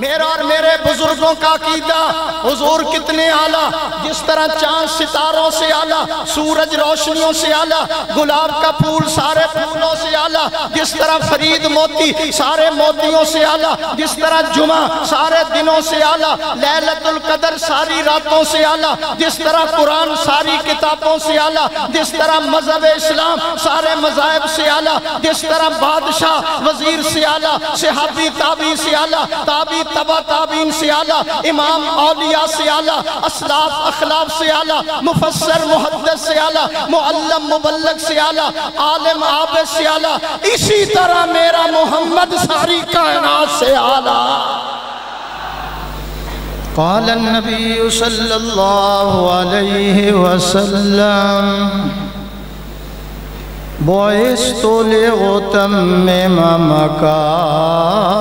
میرا اور میرے بزرگوں کا عقیدہ حضور کتنے اعلیٰ، جس طرح چاند ستاروں سے اعلیٰ، سورج روشنیوں سے اعلیٰ، گلاب کا پھول سارے پھولوں سے اعلیٰ، جس طرح فرید موتی سارے موتیوں سے اعلیٰ، جس طرح جمعہ سارے دنوں سے اعلیٰ، لیلۃ القدر ساری راتوں سے اعلیٰ، جس طرح قرآن ساری کتابوں سے اعلیٰ، جس طرح مذہب اسلام سارے مذاہب سے اعلیٰ، جس طرح بادشاہ وزیر سے اعلیٰ، صحابی تابعی سے اعلیٰ، تابعی تبع تابعین سے اعلیٰ، امام اولیاء سے اعلیٰ، اسلاف اخلاف سے اعلیٰ، مفسر محدث سے اعلیٰ، معلم مبلغ سے اعلیٰ، عالم عابد سے اعلیٰ، اسی طرح میرا محمد ساری کائنات سے اعلیٰ۔ قال النبی صلی اللہ علیہ وسلم بعثت لأتمم مکارم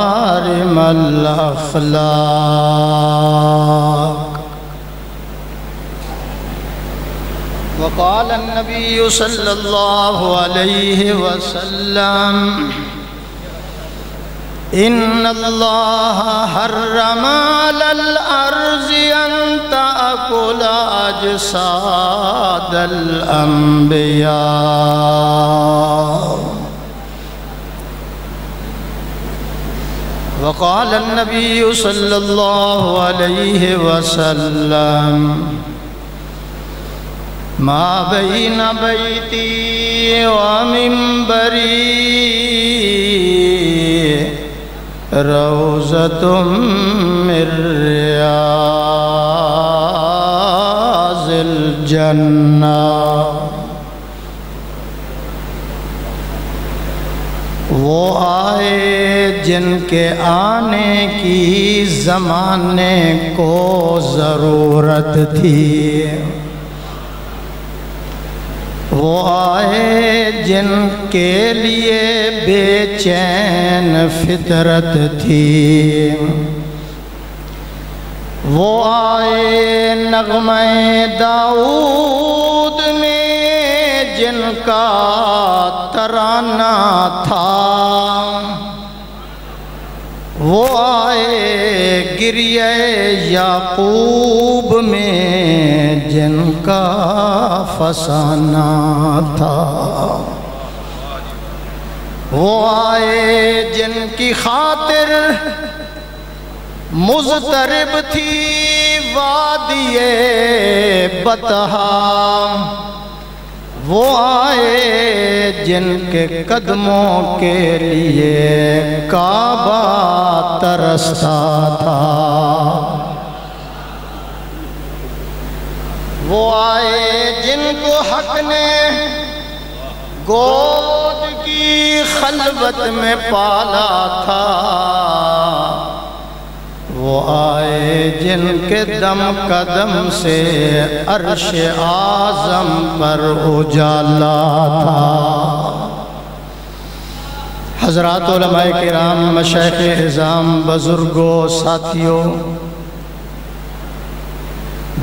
الاخلاق۔ وقال النبی صلی اللہ علیہ وسلم ان اللہ حرم علی الارض ان تأکل اجساد الانبیاء۔ وقال النبی صلی اللہ علیہ وسلم ما بین بیتی ومنبری روضۃ من ریاض الجنہ۔ وہ آئے جن کے آنے کی زمانے کو ضرورت تھی، وہ آئے جن کے لیے بے چین فطرت تھی، وہ آئے نغمہ داؤد میں جن کا ترانہ تھا، وہ آئے گریہ یعقوب میں جن کا فسانہ تھا، وہ آئے جن کی خاطر مضطرب تھی وادی بطحا، وہ آئے جن کے قدموں کے لیے کعبہ ترستا تھا، وہ آئے جن کو حق نے گود کی خلوت میں پالا تھا، وہ آئے جن کے دم قدم سے عرش اعظم پر اجالا تھا۔ حضرات علماء کرام، مشائخ اعظام، بزرگوں، ساتھیوں،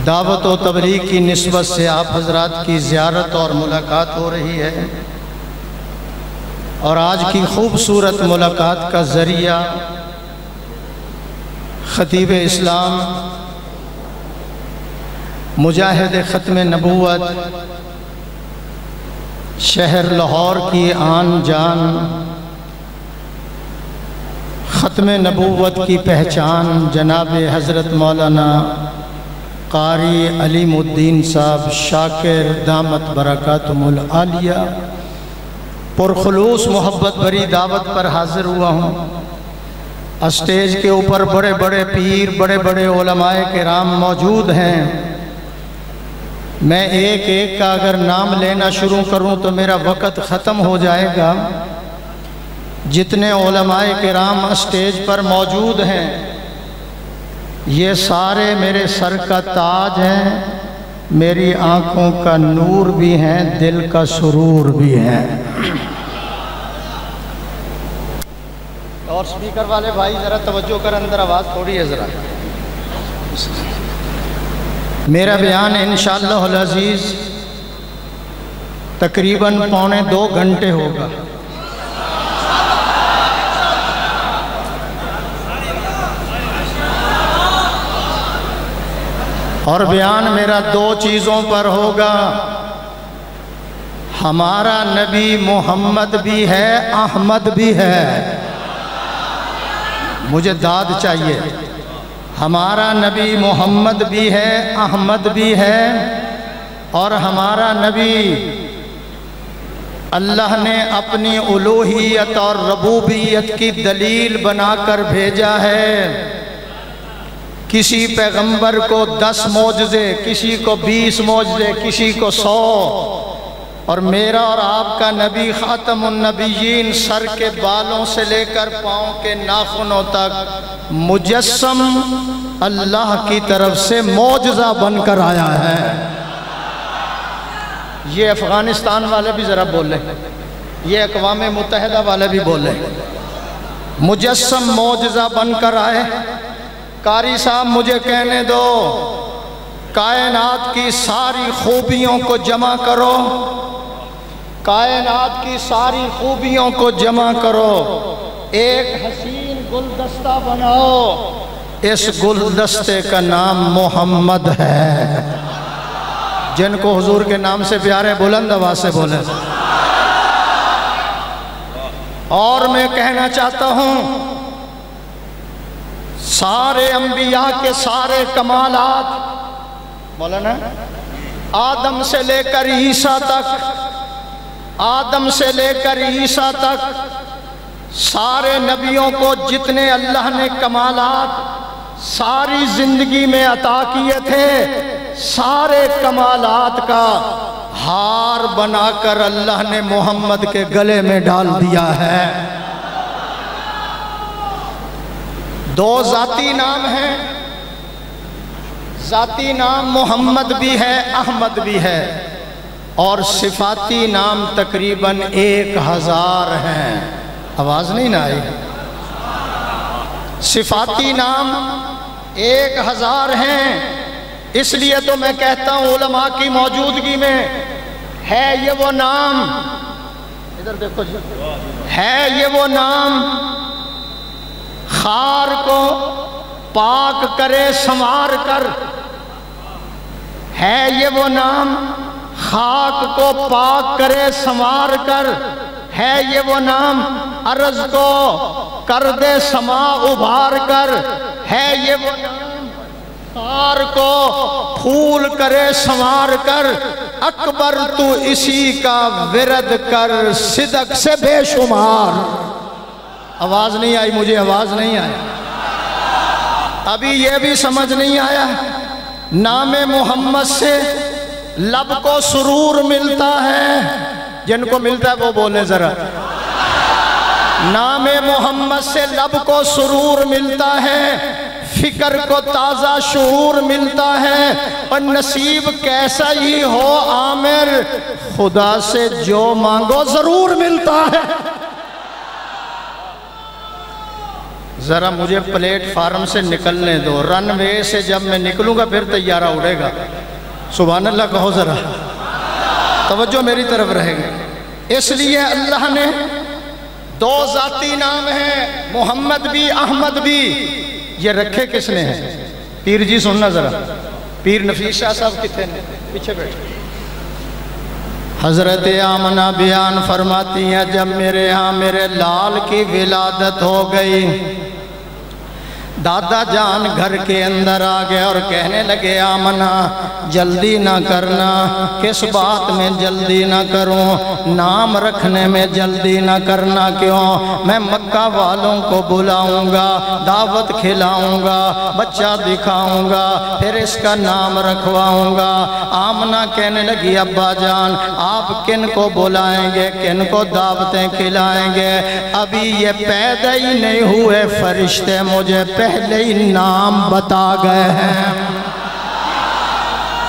دعوت و تبلیغ کی نسبت سے آپ حضرات کی زیارت اور ملاقات ہو رہی ہے، اور آج کی خوبصورت ملاقات کا ذریعہ خطیب اسلام، مجاہد ختم نبوت، شہر لاہور کی آن جان، ختم نبوت کی پہچان جناب حضرت مولانا قاری علیم الدین صاحب شاکر دامت برکاتہم العالیہ، پرخلوص محبت بری دعوت پر حاضر ہوا ہوں۔ اسٹیج کے اوپر بڑے بڑے پیر، بڑے بڑے علماء کرام موجود ہیں، میں ایک ایک کا اگر نام لینا شروع کروں تو میرا وقت ختم ہو جائے گا۔ جتنے علماء کرام اسٹیج پر موجود ہیں یہ سارے میرے سر کا تاج ہیں، میری آنکھوں کا نور بھی ہیں، دل کا سرور بھی ہیں۔ اور سپیکر والے بھائی ذرا توجہ کر، اندر آواز تھوڑی ہے ذرا۔ میرا بیان انشاءاللہ العزیز تقریباً 1.25 گھنٹے ہوگا۔ اور بیان میرا دو چیزوں پر ہوگا، ہمارا نبی محمد بھی ہے، احمد بھی ہے۔ مجھے داد چاہیے۔ ہمارا نبی محمد بھی ہے، احمد بھی ہے، اور ہمارا نبی اللہ نے اپنی الوہیت اور ربوبیت کی دلیل بنا کر بھیجا ہے۔ کسی پیغمبر کو 10 معجزے، کسی کو 20 معجزے، کسی کو 100، اور میرا اور آپ کا نبی خاتم النبیین سر کے بالوں سے لے کر پاؤں کے ناخنوں تک مجسم اللہ کی طرف سے معجزہ بن کر آیا ہے۔ یہ افغانستان والے بھی ذرا بولیں، یہ اقوام متحدہ والے بھی بولیں، مجسم معجزہ بن کر آئے۔ قاری صاحب مجھے کہنے دو، کائنات کی ساری خوبیوں کو جمع کرو، کائنات کی ساری خوبیوں کو جمع کرو، ایک حسین گلدستہ بناؤ، اس گلدستے کا نام محمد ہے۔ جن کو حضور کے نام سے پیارے بلند آواز سے بولیں۔ اور میں کہنا چاہتا ہوں، سارے انبیاء کے سارے کمالات، مولانا آدم سے لے کر عیسیٰ تک، آدم سے لے کر عیسیٰ تک سارے نبیوں کو جتنے اللہ نے کمالات ساری زندگی میں عطا کیے تھے، سارے کمالات کا ہار بنا کر اللہ نے محمد کے گلے میں ڈال دیا ہے۔ دو ذاتی نام ہیں، ذاتی نام محمد بھی ہے، احمد بھی ہے، اور صفاتی نام تقریباً 1000 ہیں۔ آواز نہیں نہ آئی؟ صفاتی نام 1000 ہیں۔ اس لیے تو میں کہتا ہوں علماء کی موجودگی میں ہے یہ وہ نام، ادھر دیکھو جی، ہے یہ وہ نام خار کو پاک کرے سنوار کر، ہے یہ وہ نام خاک کو پاک کرے سنوار کر، ہے یہ وہ نام عرض کو کر دے سما ابھار کر، ہے یہ وہ نام خار کو پھول کرے سنوار کر، اکبر تو اسی کا ورد کر صدق سے بے شمار۔ آواز نہیں آئی؟ مجھے آواز نہیں آئی۔ ابھی یہ بھی سمجھ نہیں آیا، نام محمد سے لب کو سرور ملتا ہے، جن کو ملتا ہے وہ بولیں ذرا۔ نام محمد سے لب کو سرور ملتا ہے، فکر کو تازہ شعور ملتا ہے، اور نصیب کیسا ہی ہو عامر، خدا سے جو مانگو ضرور ملتا ہے۔ ذرا مجھے پلیٹ فارم سے نکلنے دو، رن وے سے جب میں نکلوں گا پھر طیارہ اڑے گا۔ سبحان اللہ کہو ذرا، توجہ میری طرف رہے گی۔ اس لیے اللہ نے دو ذاتی نام ہیں، محمد بھی احمد بھی۔ یہ رکھے کس نے ہیں؟ پیر جی سننا ذرا، پیر نفیس شاہ صاحب کتنے ہیں؟ پیچھے بیٹھے۔ حضرت آمنہ بیان فرماتی ہیں، جب میرے ہاں میرے لال کی ولادت ہو گئی، دادا جان گھر کے اندر آ گئے اور کہنے لگے، آمنہ جلدی نہ کرنا۔ کس بات میں جلدی نہ کروں؟ نام رکھنے میں جلدی نہ کرنا کیوں؟ میں مکہ والوں کو بلاؤں گا، دعوت کھلاؤں گا، بچہ دکھاؤں گا، پھر اس کا نام رکھواؤں گا۔ آمنہ کہنے لگی، ابا جان آپ کن کو بلائیں گے، کن کو دعوتیں کھلائیں گے؟ ابھی یہ پیدا ہی نہیں ہوئے فرشتے مجھے پہلے ہی نام بتا گئے ہیں۔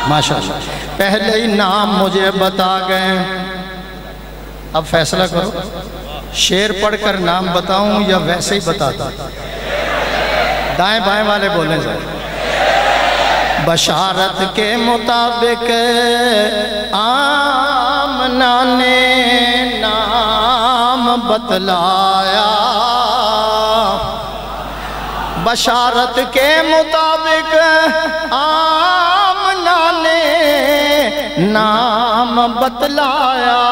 ماشاءاللہ، پہلے ہی نام مجھے بتا گئے۔ اب فیصلہ کرو، شعر پڑھ کر نام بتاؤں یا ویسے ہی بتاتا؟ دائیں بائیں والے بولیں ذرا۔ بشارت کے مطابق آمنہ نے نام بتلایا، بشارت کے مطابق آمنہ نام بتلایا،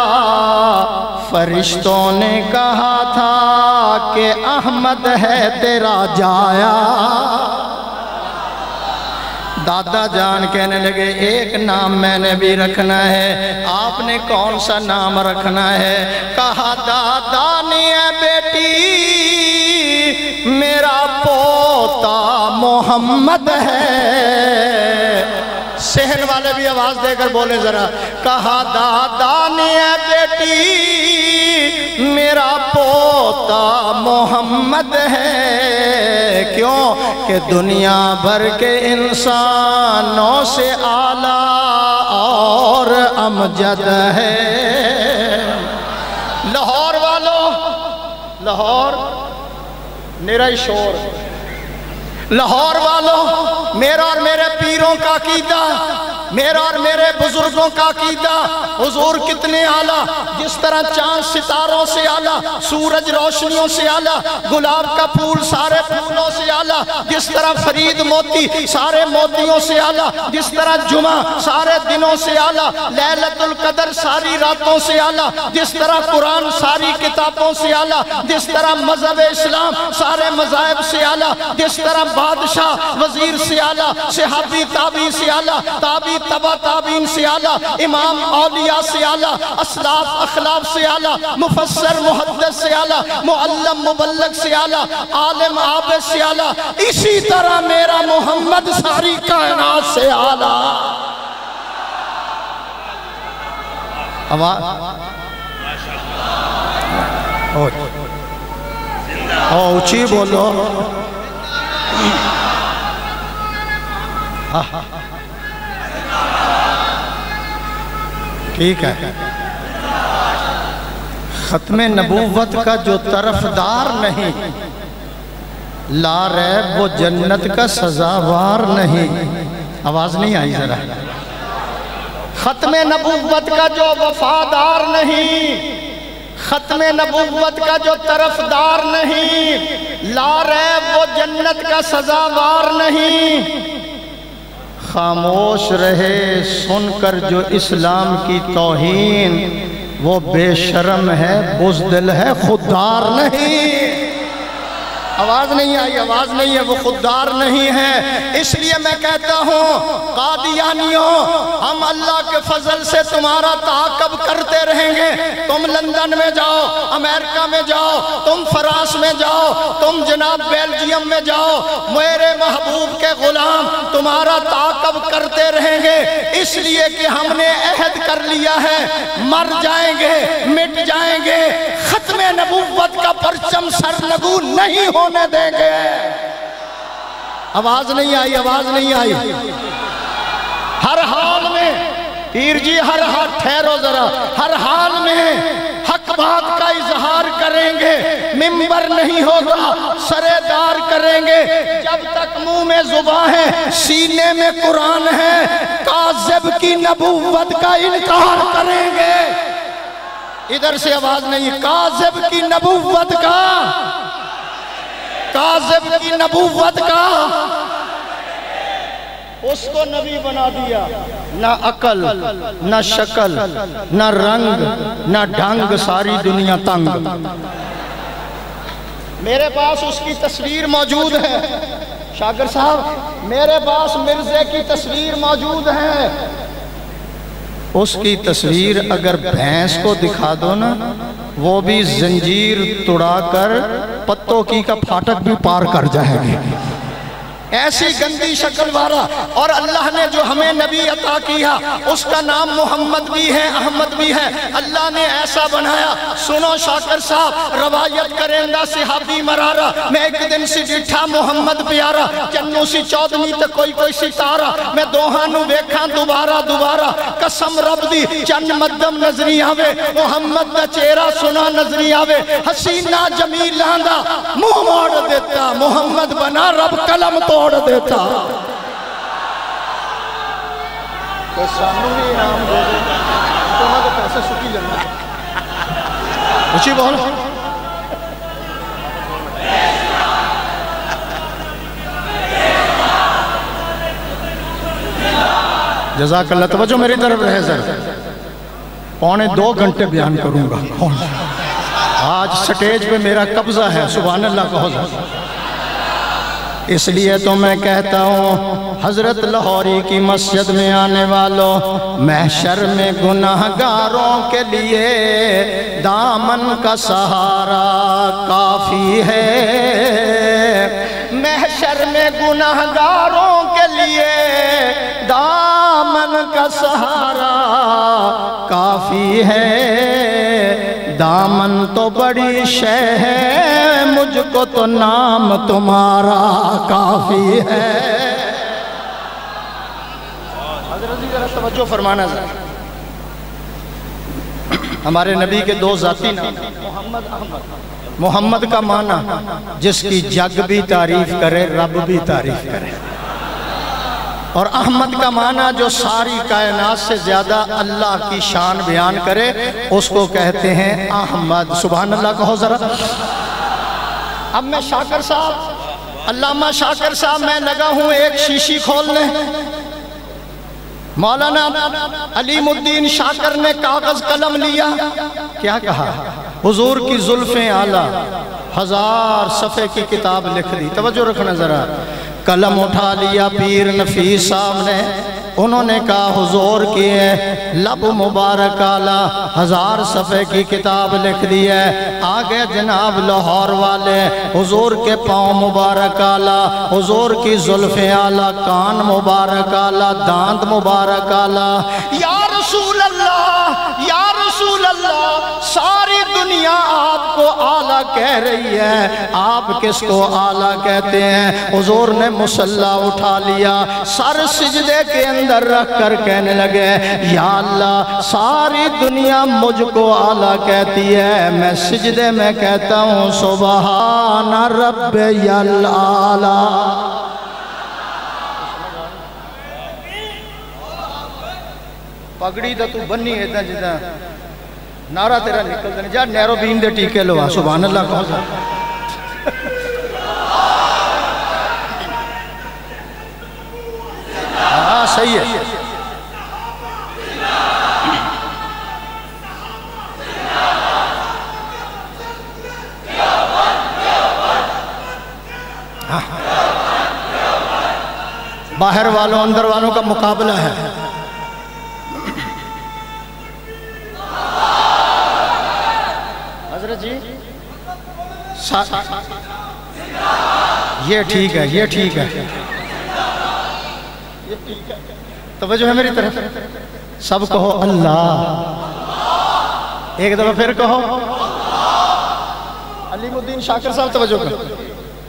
فرشتوں نے کہا تھا کہ احمد ہے تیرا جایا۔ دادا جان کہنے لگے ایک نام میں نے بھی رکھنا ہے، آپ نے کون سا نام رکھنا ہے؟ کہا دادا نے اے بیٹی میرا پوتا محمد ہے۔ صحن والے بھی آواز دے کر بولے ذرا، کہا دادا نے اے بیٹی میرا پوتا محمد ہے۔ کیوں کہ دنیا بھر کے انسانوں سے اعلیٰ اور امجد ہے۔ لاہور والوں، لاہور میرا شور، لاہور والوں، میرا اور میرے پیروں کا عقیدہ، میرا اور میرے بزرگوں کا عقیدہ، حضور کتنے اعلیٰ، جس طرح چاند ستاروں سے اعلیٰ، سورج روشنیوں سے اعلیٰ، گلاب کا پھول سارے پھولوں سے اعلیٰ، جس طرح فرید موتی سارے موتیوں سے اعلیٰ، جس طرح جمعہ سارے دنوں سے اعلیٰ، لیلۃ القدر ساری راتوں سے اعلیٰ، جس طرح قرآن ساری کتابوں سے اعلیٰ، جس طرح مذہب اسلام سارے مذاہب سے اعلیٰ، جس طرح بادشاہ وزیر سے اعلیٰ، صحابی تابعی سے اعلیٰ، تابعی تبع تابعین سے اعلیٰ، امام اولیاء سے اعلیٰ، اسلاف اخلاف سے اعلیٰ، مفسر محدث سے اعلیٰ، معلم مبلغ سے اعلیٰ، عالم عابد سے اعلیٰ، اسی طرح میرا محمد ساری کائنات سے اعلیٰ۔ اونچی بولو۔ ٹھیک ہے، ختم نبوت کا جو طرفدار نہیں، لا ریب وہ جنت کا سزاوار نہیں۔ آواز نہیں آئی ذرا۔ ختم نبوت کا جو وفادار نہیں، ختم نبوت کا جو طرفدار نہیں، لا ریب وہ جنت کا سزاوار نہیں۔ خاموش رہے سن کر جو اسلام کی توہین، وہ بے شرم ہے بزدل ہے خوددار نہیں۔ آواز نہیں آئی، آواز نہیں ہے، وہ خوددار نہیں ہے۔ اس لیے میں کہتا ہوں قادیانیوں، ہم اللہ کے فضل سے تمہارا تعاقب کرتے رہیں گے۔ تم لندن میں جاؤ، امریکہ میں جاؤ، تم فرانس میں جاؤ، تم جناب بیلجیم میں جاؤ، میرے محبوب کے غلام تمہارا تعاقب کرتے رہیں گے، اس لیے کہ ہم نے عہد کر لیا ہے، مر جائیں گے، مٹ جائیں گے، ختم نبوت کا پرچم سرنگوں نہیں ہونے دیں گے۔ آواز نہیں آئی، آواز نہیں آئی۔ ہر حال میں پیر جی، ہر حال ٹھہرو ذرا، ہر حال میں حق بات کا اظہار کریں گے، منبر نہیں ہوگا، سرے دار کریں گے، جب تک منہ میں زباں ہے سینے میں قرآن ہے، کاذب کی نبوت کا انکار کریں گے۔ ادھر سے آواز نہیں، کاذب کی نبوت کا، کاذب کی نبوت کا، اس کو نبی بنا دیا، نہ عقل نہ شکل نہ رنگ نہ ڈھنگ، ساری دنیا تنگ۔ میرے پاس اس کی تصویر موجود ہے شاکر صاحب، میرے پاس مرزے کی تصویر موجود ہے۔ اس کی تصویر اگر بھینس کو دکھا دو نا، وہ بھی زنجیر توڑا کر پتوں کی کا پھاٹک بھی پار کر جائے گی، ایسی گندی شکل والا۔ اور اللہ نے جو ہمیں نبی عطا کیا اس کا نام محمد بھی ہے، احمد بھی ہے، اللہ نے ایسا بنایا۔ سنو شاکر صاحب، روایت کرندہ صحابی مرارا، میں ایک دن سی ڈٹھا محمد پیارا، چنو سی چودنی تے کوئی ستارہ، میں دوہانو ویکھاں دوبارہ دوبارہ، قسم رب دی چند مدم نظری آوے، محمد دا چہرہ سنا نظری آوے، حسینہ جمیلہ دا منہ موڑ دیتا، محمد بنا رب قلم توڑ دیتا۔ کوئی سانو بھی انعام دے دے، تو ہاں تو پیسے سکی جنہ اچھی بول۔ جزاک اللہ. توجہ میری طرف رہے ذرا. 1.25 گھنٹے بیان کروں گا. آج سٹیج پہ میرا قبضہ ہے. سبحان اللہ کہو ذرا. اس لیے تو میں کہتا ہوں حضرت لاہوری کی مسجد میں آنے والوں، محشر میں گناہگاروں کے لیے دامن کا سہارا کافی ہے. محشر میں گناہگاروں کے لیے دامن کا سہارا کافی ہے. دامن تو بڑی شے ہے، مجھ کو تو نام تمہارا کافی ہے. حضرت جی ذرا توجہ فرمانا ذرا. ہمارے نبی کے 2 ذاتی نام محمد احمد. محمد کا معنی جس کی جگ بھی تعریف کرے، رب بھی تعریف کرے. اور احمد کا معنی جو ساری کائنات سے زیادہ اللہ کی شان بیان کرے، اس کو کہتے ہیں احمد. سبحان اللہ کہو ذرا. اب میں شاکر صاحب، علامہ شاکر صاحب، میں لگا ہوں ایک شیشی کھولنے. مولانا علیم الدین شاکر نے کاغذ قلم لیا. کیا کہا؟ حضور کی زلفیں اعلیٰ، 1000 صفحے کی کتاب لکھ دی. توجہ رکھنا ذرا. قلم اٹھا لیا پیر نفیس صاحب نے. انہوں نے کہا حضور کی ہے لب مبارک اعلیٰ، 1000 صفحے کی کتاب لکھ دی ہے. آگے جناب لاہور والے، حضور کے پاؤں مبارک اعلیٰ، حضور کی زلفیں اعلیٰ، کان مبارک اعلیٰ، دانت مبارک اعلیٰ. یا رسول اللہ، یا رسول اللہ، ساری دنیا آپ کو اعلیٰ کہہ رہی ہے، آپ کس کو اعلیٰ کہتے ہیں؟ حضور نے مصلی اٹھا لیا، سر سجدے کے اندر رکھ کر کہنے لگے یا اللہ ساری دنیا مجھ کو اعلیٰ کہتی ہے، میں سجدے میں کہتا ہوں سبحان ربی الاعلیٰ. پگڑی دا تو بنی ہے جدا نعرہ تیرا نکل دنے جا نیرو بین دے ٹیکے لوا. سبحان اللہ کہو جا. ہاں صحیح ہے. باہر والوں اندر والوں کا مقابلہ ہے. حضرت جی یہ ٹھیک ہے، یہ ٹھیک ہے. توجہ ہے میری طرف. سب کہو اللہ. ایک دفعہ پھر کہو. علیم الدین شاکر صاحب توجہ کرو.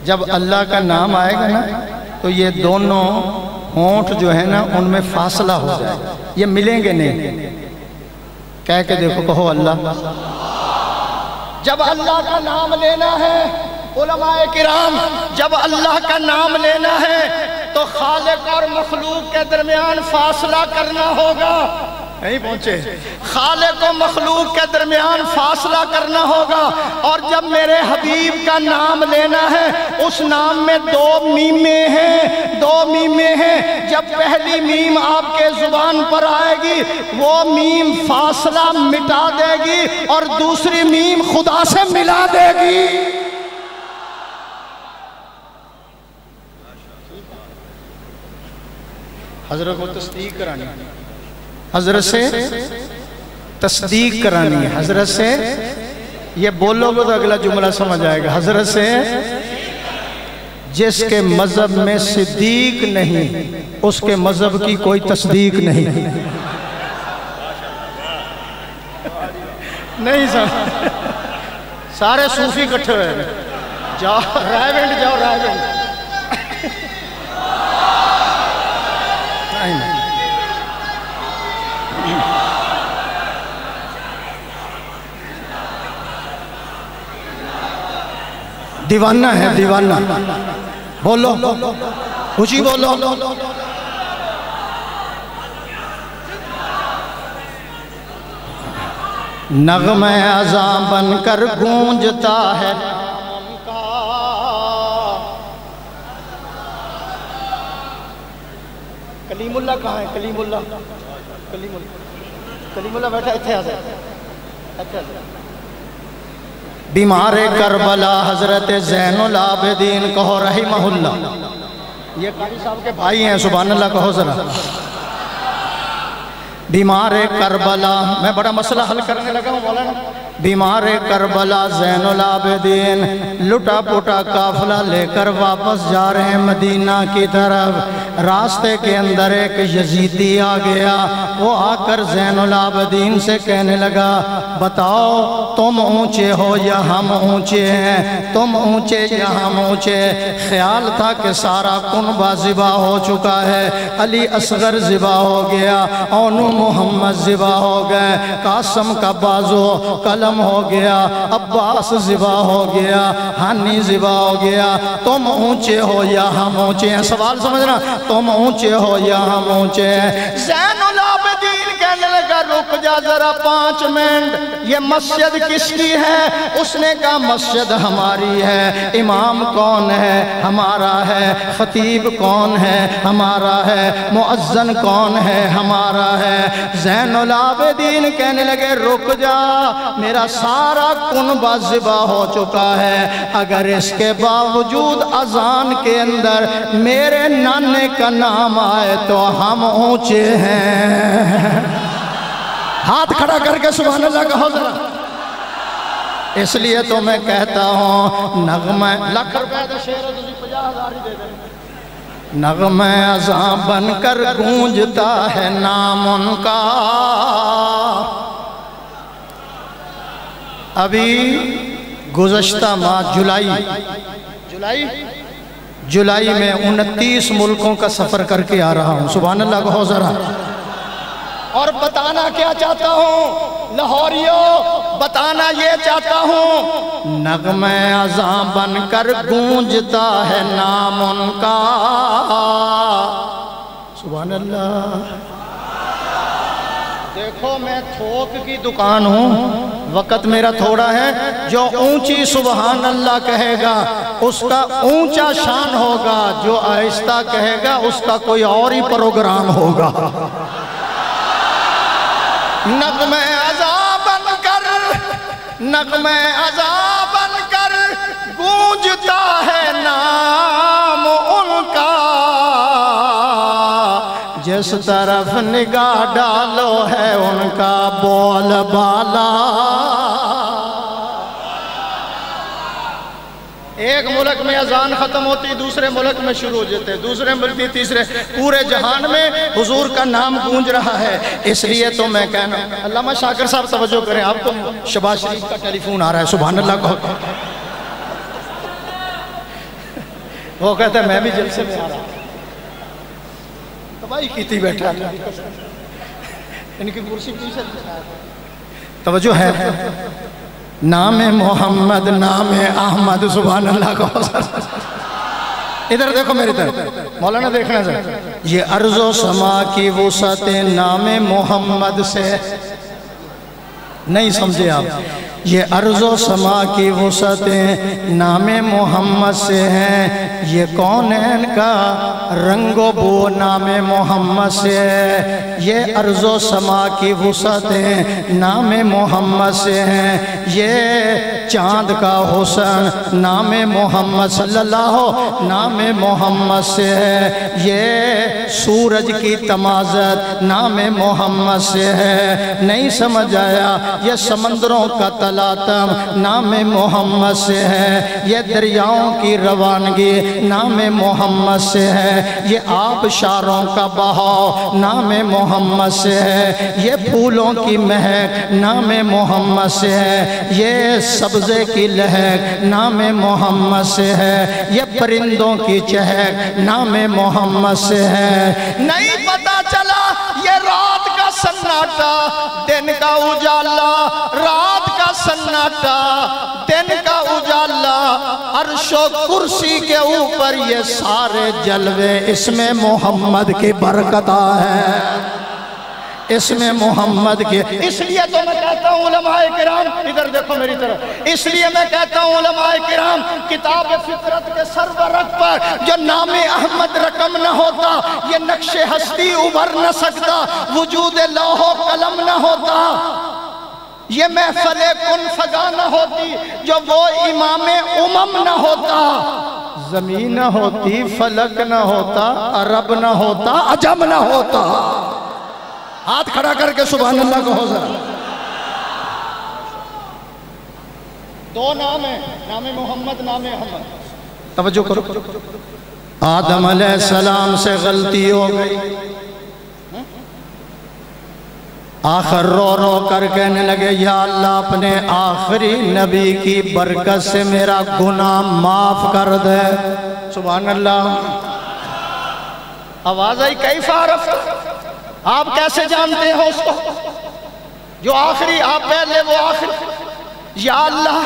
جب اللہ کا نام آئے گا نا تو یہ دونوں ہونٹ جو ہے نا ان میں فاصلہ ہو جائے، یہ ملیں گے نہیں. کہہ کے دیکھو، کہو اللہ. جب اللہ کا نام لینا ہے علماء کرام، جب اللہ کا نام لینا ہے تو خالق اور مخلوق کے درمیان فاصلہ کرنا ہوگا. نہیں پہنچے. خالق و مخلوق کے درمیان فاصلہ کرنا ہوگا. اور جب میرے حبیب کا نام لینا ہے اس نام میں 2 میمیں ہیں، 2 میمیں ہیں. جب پہلی میم آپ کے زبان پر آئے گی وہ میم فاصلہ مٹا دے گی اور دوسری میم خدا سے ملا دے گی. حضرت کو تصدیق کرانی، حضرت سے تصدیق کرانی ہے. حضرت سے یہ بولو گے تو اگلا جملہ سمجھ آئے گا. حضرت سے جس کے مذہب میں صدیق نہیں اس کے مذہب کی کوئی تصدیق نہیں. نہیں سمجھ. سارے صوفی کٹھے ہوئے. جاؤ رائے بینڈ، جاؤ رائے بینڈ. دیوانہ ہے دیوانہ. بولو خوشی بولو. نغمہ اذاں بن کر گونجتا ہے کلیم اللہ کہاں ہے؟ کلیم اللہ بیٹھا اتنے آ جائے. اچھا بیمار کربلا حضرت زین العابدین کہو رحمہ اللہ. یہ قاری صاحب کے بھائی ہیں, سبحان اللہ کہو ذرا. بیمار کربلا, میں بڑا مسئلہ حل کرنے لگا ہوں مولانا. بیمار کربلا زین العابدین لٹا پٹا قافلہ لے کر واپس جا رہے ہیں مدینہ کی طرف. راستے کے اندر ایک یزیدی آ گیا. وہ آ کر زین العابدین سے کہنے لگا بتاؤ تم اونچے ہو یا ہم اونچے ہیں؟ تم اونچے یا ہم اونچے؟ خیال تھا کہ سارا کنبہ ذبح ہو چکا ہے. علی اصغر ذبح ہو گیا, اونو محمد ذبح ہو گئے, قاسم کا بازو قلم ہو گیا, عباس ذبح ہو گیا, ہانی ذبح ہو گیا. تم اونچے ہو یا ہم اونچے ہیں؟ سوال سمجھنا, تم اونچے ہو یا ہم اونچے ہیں؟ زین العابدین کہنے لگا رک جا ذرا 5 منٹ, یہ مسجد کس کی ہے؟ اس نے کہا مسجد ہماری ہے. امام کون ہے؟ ہمارا ہے. خطیب کون ہے؟ ہمارا ہے. مؤذن کون ہے؟ ہمارا ہے. زین العابدین کہنے لگے رک جا, میرا سارا کنبہ ذبح ہو چکا ہے, اگر اس کے باوجود اذان کے اندر میرے نانے کا نام آئے تو ہم اونچے ہیں. ہاتھ کھڑا کر کے سبحان اللہ کہو ذرا. اس لیے تو میں کہتا ہوں نغمہ لاکھ روپے دا شعر ہے, تجھے 50,000 ہی دے دیں. نغمہ اذاں بن کر گونجتا ہے نام ان کا. ابھی گزشتہ ماہ جولائی میں 29 ملکوں کا سفر کر کے آ رہا ہوں. سبحان اللہ کہو ذرا. اور بتانا کیا چاہتا ہوں لاہوریوں, بتانا یہ چاہتا ہوں نغمہ اذاں بن کر گونجتا ہے نام ان کا. سبحان اللہ. دیکھو میں تھوک کی دکان ہوں, وقت میرا تھوڑا ہے. جو اونچی سبحان اللہ کہے گا اس کا اونچا شان ہوگا, جو آہستہ کہے گا اس کا کوئی اور ہی پروگرام ہوگا. نغمہ اذاں بن کر گونجتا ہے نام ان کا. جس طرف نگاہ ڈالو ہے ان کا بول بالا. ایک ملک میں اذان ختم ہوتی, دوسرے ملک میں شروع ہو جاتے, دوسرے ملک تیسرے, پورے جہان میں حضور کا نام گونج رہا ہے. اس لیے تو میں کہنا, علامہ شاکر صاحب توجہ کریں, آپ کو شہباز شریف کا ٹیلی فون آ رہا ہے. سبحان اللہ کہو. وہ کہتا ہے میں بھی جلسے میں آ رہا ہوں. تباہی کی تھی بیٹھا, ان کی کرسی پیچھے توجہ ہے. نام محمد نام احمد. سبحان اللہ کو. ادھر دیکھو میری طرف, مولانا دیکھنا ذرا. یہ ارض و سما کی وسعت نام محمد سے نہیں سمجھے آپ. یہ ارض و سما کی وسعت نام محمد سے ہیں. یہ کونین کا رنگ و بو نام محمد سے ہے. یہ ارض و سما کی وسعت نام محمد سے ہیں. یہ چاند کا حسن نام محمد صلی اللہ نام محمد سے ہے. یہ سورج کی تمازت نام محمد سے ہے. نہیں سمجھ آیا؟ یہ سمندروں کا تلاطم نام محمد سے ہے. یہ دریاؤں کی روانگی نام محمد سے ہے. یہ آبشاروں کا بہاؤ نام محمد سے ہے. یہ پھولوں کی مہک نام محمد سے ہے. یہ سبزے کی لہک نام محمد سے ہے. یہ پرندوں کی چہک نام محمد سے ہے. نہیں پتا چلا یہ رات کا سناٹا دن کا اجالا, رات کا سناٹا دن کا اجالا, عرش و کرسی کے اوپر یہ سارے جلوے اس میں محمد کی برکت ہے. اسم محمد کے. اس لیے تو میں کہتا ہوں علماء کرام، ادھر دیکھو میری طرف، اس لیے میں کہتا ہوں علماء کرام کتاب فطرت کے سرورق پر جو نام احمد رقم نہ ہوتا یہ نقش ہستی ابھر نہ سکتا، وجود لوح و قلم نہ ہوتا، یہ محفل کن فگا نہ ہوتی، جو وہ امام امم نہ ہوتا، زمین نہ ہوتی، فلک نہ ہوتا، عرب نہ ہوتا، عجم نہ ہوتا. ہاتھ کھڑا کر کے سبحان اللہ کہو ذرا. دو نام ہیں، نام محمد، نام احمد. توجہ کرو. آدم علیہ السلام سے غلطی ہو گئی، آخر رو رو کر کہنے لگے یا اللہ اپنے آخری نبی کی برکت سے میرا گناہ معاف کر دے. سبحان اللہ. آواز آئی کیف عرفت؟ آپ کیسے جانتے ہو اس کو جو آخری، آپ پہلے وہ آخری. یا اللہ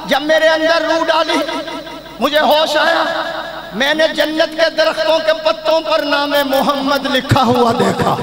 جب میرے اندر روح ڈالی مجھے ہوش آیا، میں نے جنت کے درختوں کے پتوں پر نام محمد لکھا ہوا دیکھا،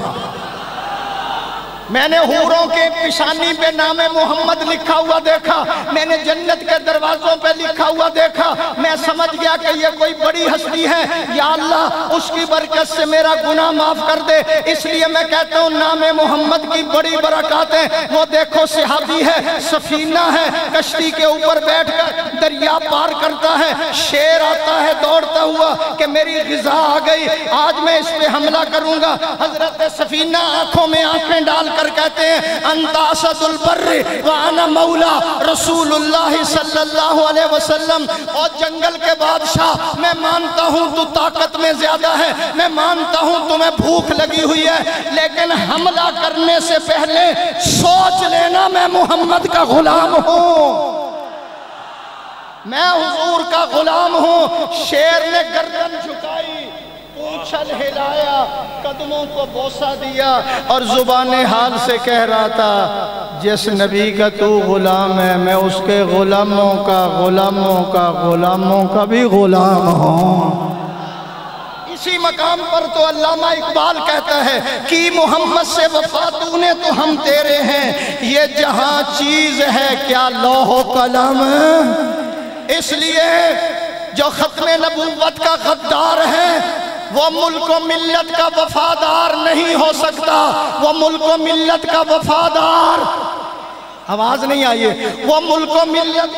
میں نے حوروں کے پیشانی پہ نام محمد لکھا ہوا دیکھا، میں نے جنت کے دروازوں پہ لکھا ہوا دیکھا. میں سمجھ گیا کہ یہ کوئی بڑی ہستی ہے، یا اللہ اس کی برکت سے میرا گناہ معاف کر دے. اس لیے میں کہتا ہوں نام محمد کی بڑی برکاتیں. وہ دیکھو صحابی ہے، سفینہ ہے، کشتی کے اوپر بیٹھ کر دریا پار کرتا ہے، شیر آتا ہے دوڑتا ہوا کہ میری غذا آ گئی، آج میں اس پہ حملہ کروں گا. حضرت سفینہ آنکھوں میں آنکھیں ڈال کر کہتے ہیں انت اسد البر وانا مولا رسول اللہ صلی اللہ علیہ وسلم. اور جنگل کے بادشاہ میں مانتا ہوں تو طاقت میں زیادہ ہے، میں مانتا ہوں تمہیں بھوک لگی ہوئی ہے، لیکن حملہ کرنے سے پہلے سوچ لینا میں محمد کا غلام ہوں، میں حضور کا غلام ہوں. شیر نے گردن جھکائی، پونچھل ہلایا، قدموں کو بوسہ دیا اور زبان حال سے کہہ رہا تھا جس نبی کا تو غلام ہے میں اس کے غلاموں کا بھی غلام ہوں. اسی مقام پر تو علامہ اقبال کہتا ہے کہ محمد سے وفا تو نے تو ہم تیرے ہیں، یہ جہاں چیز ہے کیا لوح و قلم. اس لیے جو ختم نبوت کا غدار ہے وہ ملک و ملت کا وفادار نہیں ہو سکتا. وہ ملک و ملت کا وفادار، آواز نہیں آئی ہے، وہ ملک و ملت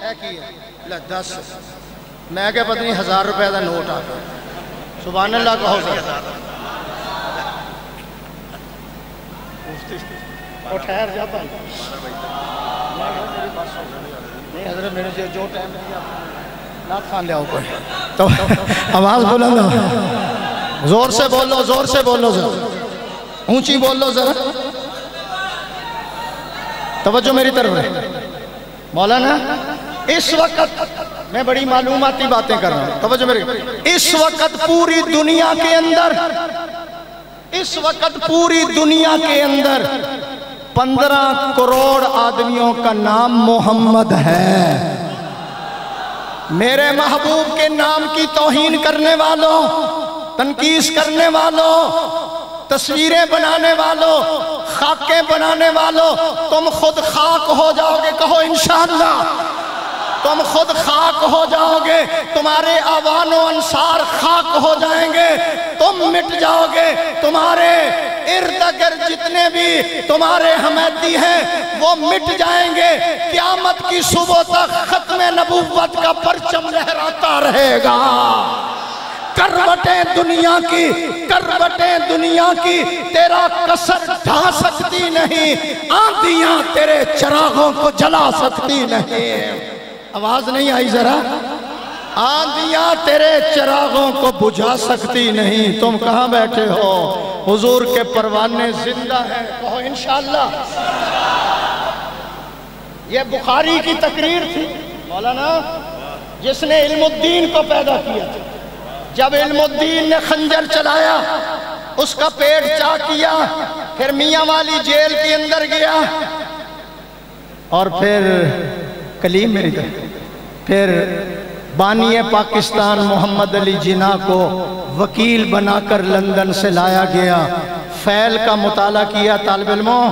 ہے 10 میں کہ پتہ نہیں 1000 روپے دا نوٹ آ گیا. سبحان اللہ کہو گا. وہ ٹھہر جاتا ہے نہیں حضرت میرے سے جو ٹائم دیا نات خان لیا کوئی تو آواز بلند زور سے بولو، زور سے بولو، ذرا اونچی بولو، ذرا توجہ میری طرف ہے. مولانا اس وقت میں بڑی معلوماتی باتیں کر رہا ہوں، توجہ میری. اس وقت پوری دنیا کے اندر، اس وقت پوری دنیا کے اندر 15 کروڑ آدمیوں کا نام محمد ہے. میرے محبوب کے نام کی توہین کرنے والوں، تنقیس کرنے والوں، تصویریں بنانے والوں، خاکیں بنانے والوں، تم خود خاک ہو جاؤ گے. کہو انشاءاللہ تم خود خاک ہو جاؤ گے، تمہارے آوان و انصار خاک ہو جائیں گے، تم مٹ جاؤ گے. تمہارے ارد گرد جتنے بھی تمہارے حمیتی ہیں وہ مٹ جائیں گے. قیامت کی صبح تک ختم نبوت کا پرچم لہراتا رہے گا. کروٹیں دنیا کی تیرا کسر ڈھا سکتی نہیں، آندیاں تیرے چراغوں کو جلا سکتی نہیں. آواز نہیں آئی ذرا. آندیاں تیرے چراغوں کو بجھا سکتی نہیں. تم کہاں بیٹھے ہو؟ حضور کے پروانے زندہ ہیں. کہو انشاءاللہ. یہ بخاری کی تقریر تھی مولانا جس نے علم الدین کو پیدا کیا. جب علم الدین نے خنجر چلایا اس کا پیٹ چاک کیا، پھر میاں والی جیل کے اندر گیا اور پھر کلیم میری طرف پھر بانی پاکستان محمد علی جناح کو وکیل بنا کر لندن سے لایا گیا. فعل کا مطالعہ کیا طالب علموں،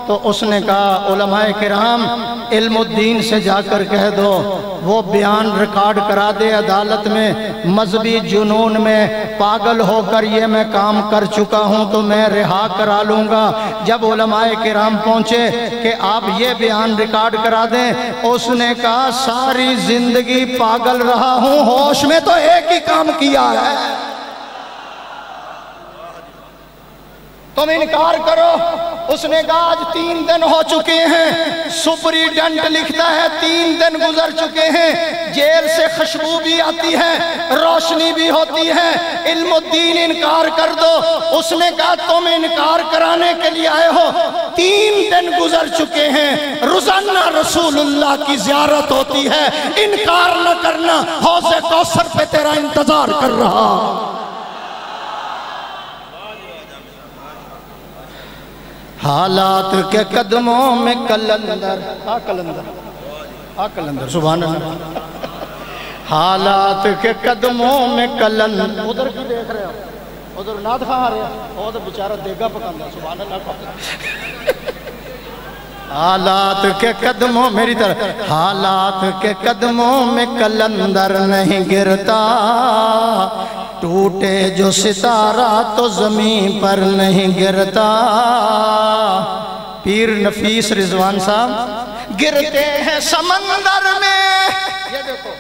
تو اس نے کہا علماء کرام علم الدین سے جا کر کہہ دو وہ بیان ریکارڈ کرا دے عدالت میں، مذہبی جنون میں پاگل ہو کر یہ میں کام کر چکا ہوں تو میں رہا کرا لوں گا۔ جب علماء کرام پہنچے کہ آپ یہ بیان ریکارڈ کرا دیں، اس نے کہا ساری زندگی پاگل رہا ہوں، ہوش میں تو ایک ہی کام کیا ہے، تم انکار کرو۔ اس نے کہا آج 3 دن ہو چکے ہیں، سپریڈنٹ لکھتا ہے 3 دن گزر چکے ہیں، جیل سے خوشبو بھی آتی ہے، روشنی بھی ہوتی ہے، علم الدین انکار کر دو۔ اس نے کہا تم انکار کرانے کے لیے آئے ہو، 3 دن گزر چکے ہیں، روزانہ رسول اللہ کی زیارت ہوتی ہے، انکار نہ کرنا، حوض کوثر پہ تیرا انتظار کر رہا۔ حالات کے قدموں میں کلندر سبحان اللہ، حالات کے قدموں میں کلندر، ادھر کی دیکھ رہے ہو، ادھر ناد خواہ آ رہے ہیں، ادھر بیچارہ دیگا پکاندہ سبحان اللہ۔ حالات کے قدموں میری طرح، حالات کے قدموں میں کلندر نہیں گرتا، ٹوٹے جو ستارہ تو زمین پر نہیں گرتا۔ پیر نفیس رضوان صاحب گرتے ہیں سمندر میں، یہ دیکھو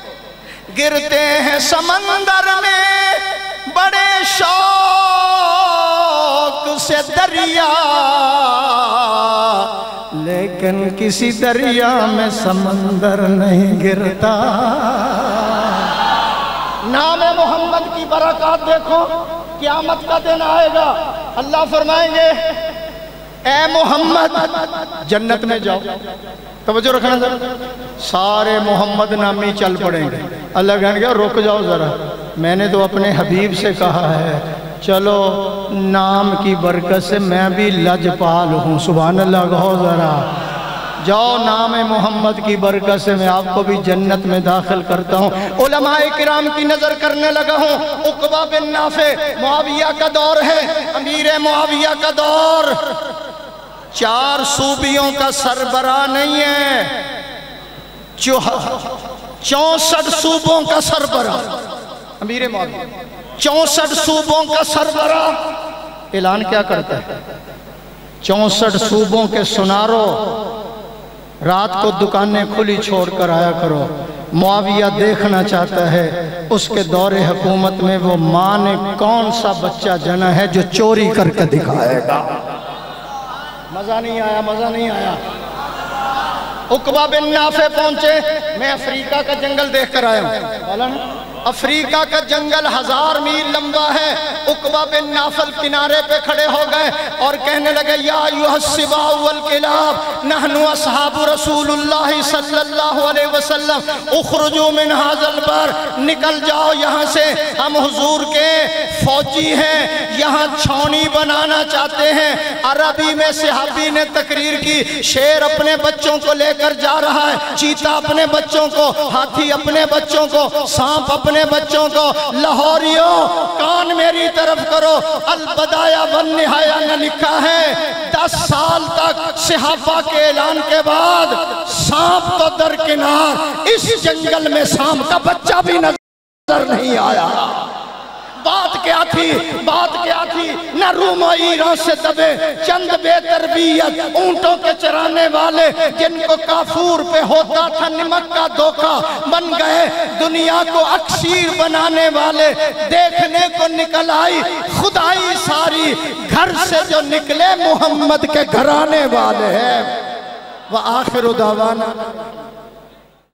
گرتے ہیں سمندر میں بڑے شوق سے دریا، لیکن کسی دریا میں سمندر نہیں گرتا۔ نام محمد کی برکات دیکھو، قیامت کا دن آئے گا، اللہ فرمائیں گے اے محمد جنت میں جاؤ، توجہ رکھنا ذرا، سارے محمد نامی چل پڑیں گے، اللہ کہیں گے رک جاؤ ذرا، میں نے تو اپنے حبیب سے کہا ہے چلو نام کی برکت سے میں بھی لجپال ہوں، سبحان اللہ کہو ذرا، جاؤ نام محمد کی برکت سے میں آپ کو بھی جنت میں داخل کرتا ہوں۔ علماء کرام کی نظر کرنے لگا ہوں، عقبہ بن نافع، معاویہ کا دور ہے، امیر معاویہ کا دور، 4 صوبیوں کا سربراہ نہیں ہے، 64 صوبوں کا سربراہ، امیر معاویہ 64 صوبوں کا سربراہ اعلان کیا کرتا ہے، 64 صوبوں کے سنارو رات کو دکانیں کھلی چھوڑ کر آیا کرو، معاویہ دیکھنا چاہتا ہے اس کے دور حکومت میں وہ ماں نے کون سا بچہ جنا ہے جو چوری کر کے دکھائے گا۔ مزہ نہیں آیا، مزہ نہیں آیا۔ عقبہ بن نافع پہنچے، میں افریقہ کا جنگل دیکھ کر آیا ہوں، افریقہ کا جنگل 1000 میل لمبا ہے۔ عقبہ بن نافع کنارے پہ کھڑے ہو گئے اور کہنے لگے یا ایھا السباع والکلاب نحن اصحاب رسول اللہ صلی اللہ علیہ وسلم اخرجوا من ھذا البر، نکل جاؤ یہاں سے، ہم حضور کے فوجی ہیں، یہاں چھاؤنی بنانا چاہتے ہیں۔ عربی میں صحابی نے تقریر کی، شیر اپنے بچوں کو لے کر جا رہا ہے، چیتا اپنے بچوں کو، ہاتھی اپنے بچوں کو، سانپ اپنے بچوں کو۔ لاہوریوں کان میری طرف کرو، البدایہ والنہایہ نے لکھا ہے 10 سال تک صحابہ کے اعلان کے بعد سانپ تو درکنار، اس جنگل میں سانپ کا بچہ بھی نظر نہیں آیا۔ بات کیا تھی؟ بات کیا تھی؟ نہ روم و ایران سے دبے چند بے تربیت اونٹوں کے چرانے والے جن کو کافور پہ ہوتا تھا نمک کا دھوکہ بن گئے، دنیا کو اکسیر بنانے والے دیکھنے کو نکل آئی خدائی ساری، گھر سے جو نکلے محمد کے گھرانے والے ہیں۔ وآخر دعوانا